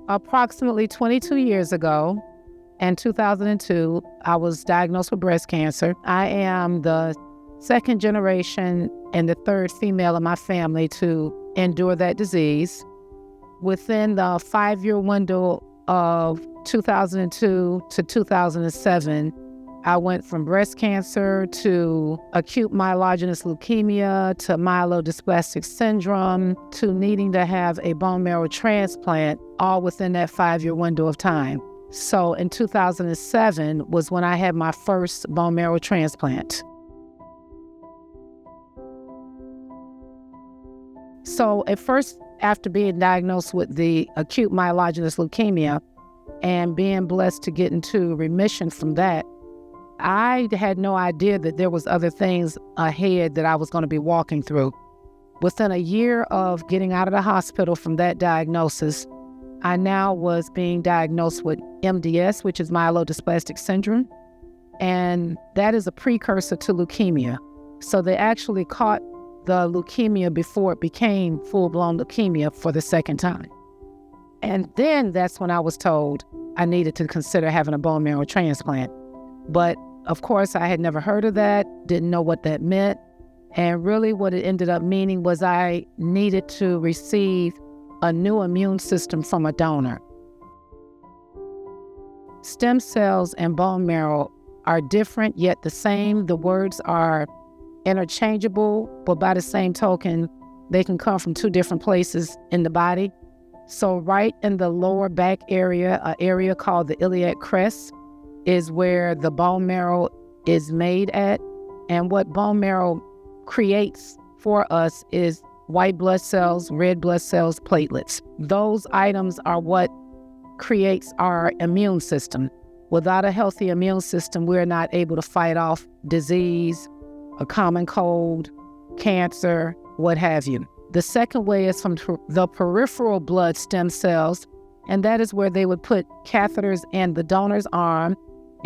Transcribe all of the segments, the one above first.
Approximately 22 years ago, in 2002, I was diagnosed with breast cancer. I am the second generation and the third female in my family to endure that disease. Within the 5-year window of 2002 to 2007, I went from breast cancer to acute myelogenous leukemia to myelodysplastic syndrome to needing to have a bone marrow transplant, all within that 5-year window of time. So in 2007 was when I had my first bone marrow transplant. So at first, after being diagnosed with the acute myelogenous leukemia and being blessed to get into remission from that, I had no idea that there was other things ahead that I was going to be walking through. Within a year of getting out of the hospital from that diagnosis, I now was being diagnosed with MDS, which is myelodysplastic syndrome, and that is a precursor to leukemia. So they actually caught the leukemia before it became full-blown leukemia for the second time. And then that's when I was told I needed to consider having a bone marrow transplant. But of course, I had never heard of that, didn't know what that meant. And really what it ended up meaning was I needed to receive a new immune system from a donor. Stem cells and bone marrow are different yet the same. The words are interchangeable, but by the same token, they can come from two different places in the body. So right in the lower back area, an area called the iliac crest, is where the bone marrow is made at. And what bone marrow creates for us is white blood cells, red blood cells, platelets. Those items are what creates our immune system. Without a healthy immune system, we're not able to fight off disease, a common cold, cancer, what have you. The second way is from the peripheral blood stem cells, and that is where they would put catheters in the donor's arm,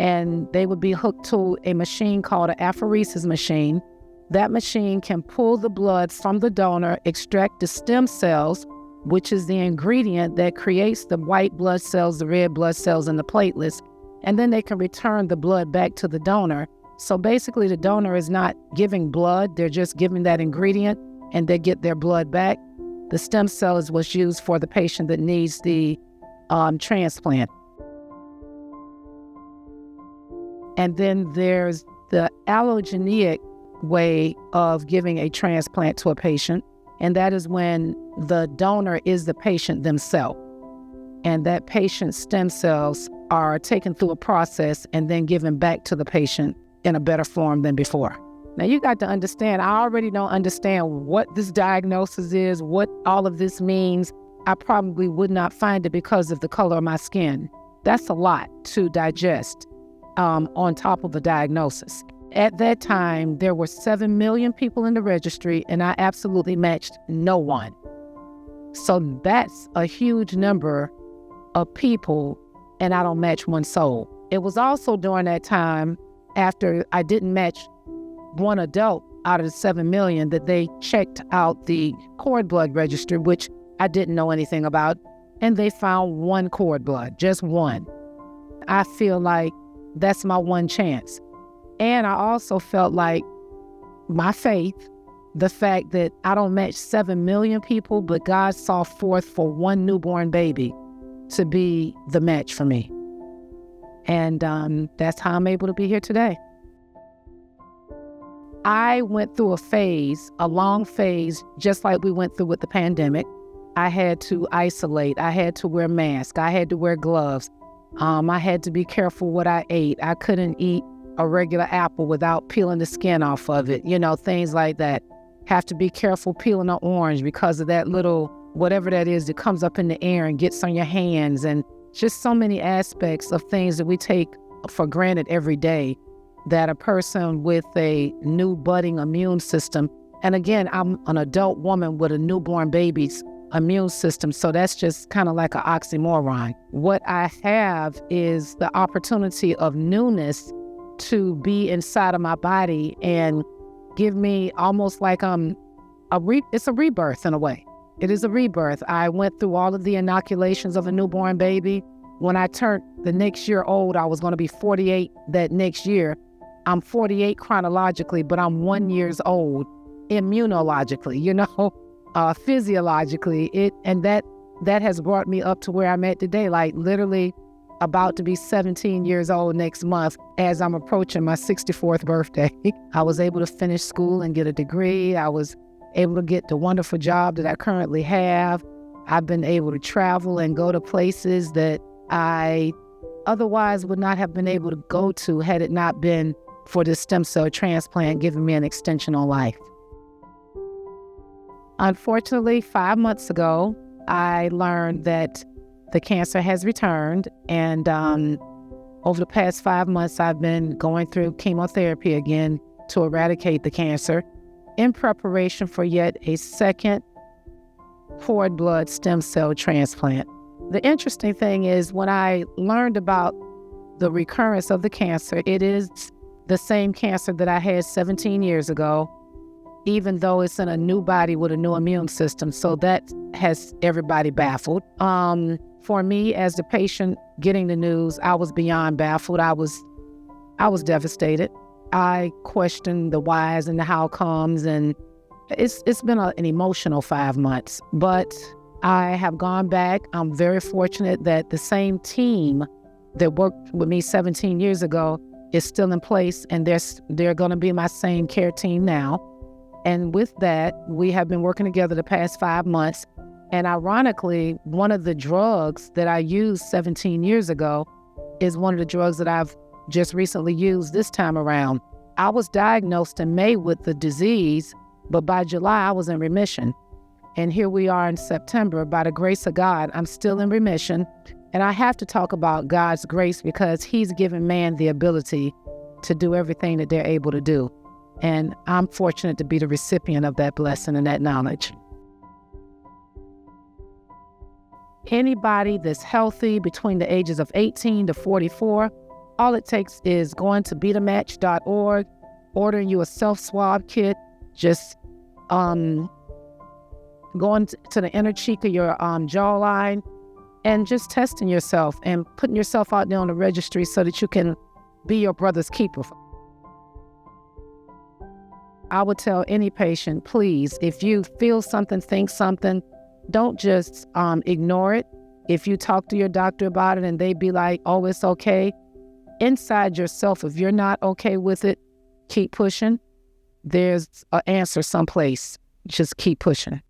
and they would be hooked to a machine called an apheresis machine. That machine can pull the blood from the donor, extract the stem cells, which is the ingredient that creates the white blood cells, the red blood cells, and the platelets, and then they can return the blood back to the donor. So basically the donor is not giving blood, they're just giving that ingredient and they get their blood back. The stem cell is what's used for the patient that needs the transplant. And then there's the allogeneic way of giving a transplant to a patient, and that is when the donor is the patient themselves, and that patient's stem cells are taken through a process and then given back to the patient in a better form than before. Now you got to understand, I already don't understand what this diagnosis is, what all of this means. I probably would not find it because of the color of my skin. That's a lot to digest on top of the diagnosis. At that time, there were 7 million people in the registry, and I absolutely matched no one. So that's a huge number of people, and I don't match one soul. It was also during that time, after I didn't match one adult out of the 7 million, that they checked out the cord blood registry, which I didn't know anything about, and they found one cord blood, just one. I feel like that's my one chance. And I also felt like my faith, the fact that I don't match 7 million people, but God saw forth for one newborn baby to be the match for me. And that's how I'm able to be here today. I went through a long phase, just like we went through with the pandemic. I had to isolate. I had to wear masks. I had to wear gloves. I had to be careful what I ate. I couldn't eat a regular apple without peeling the skin off of it, things like that. Have to be careful peeling an orange because of that little, whatever that is that comes up in the air and gets on your hands, and just so many aspects of things that we take for granted every day that a person with a new budding immune system, and again, I'm an adult woman with a newborn baby's immune system, so that's just kind of like an oxymoron. What I have is the opportunity of newness to be inside of my body and give me almost like it's a rebirth in a way. It is a rebirth. I went through all of the inoculations of a newborn baby. When I turned the next year old, I was going to be 48 that next year. I'm 48 chronologically, but I'm 1 year old immunologically, physiologically. That has brought me up to where I'm at today, like literally about to be 17 years old next month as I'm approaching my 64th birthday. I was able to finish school and get a degree. I was able to get the wonderful job that I currently have. I've been able to travel and go to places that I otherwise would not have been able to go to had it not been for this stem cell transplant giving me an extension on life. Unfortunately, 5 months ago, I learned that the cancer has returned, and over the past 5 months, I've been going through chemotherapy again to eradicate the cancer in preparation for yet a second cord blood stem cell transplant. The interesting thing is when I learned about the recurrence of the cancer, it is the same cancer that I had 17 years ago, even though it's in a new body with a new immune system. So that has everybody baffled. For me, as the patient getting the news, I was beyond baffled. I was devastated. I questioned the whys and the how comes, and it's been an emotional 5 months. But I have gone back. I'm very fortunate that the same team that worked with me 17 years ago is still in place, and they're going to be my same care team now. And with that, we have been working together the past 5 months. And ironically, one of the drugs that I used 17 years ago is one of the drugs that I've just recently used this time around. I was diagnosed in May with the disease, but by July, I was in remission. And here we are in September. By the grace of God, I'm still in remission. And I have to talk about God's grace because He's given man the ability to do everything that they're able to do. And I'm fortunate to be the recipient of that blessing and that knowledge. Anybody that's healthy between the ages of 18 to 44, all it takes is going to beatamatch.org, ordering you a self-swab kit, just going to the inner cheek of your jawline, and just testing yourself and putting yourself out there on the registry so that you can be your brother's keeper. I would tell any patient, please, if you feel something, think something, don't just ignore it. If you talk to your doctor about it and they be like, oh, it's okay, inside yourself, if you're not okay with it, keep pushing. There's an answer someplace. Just keep pushing.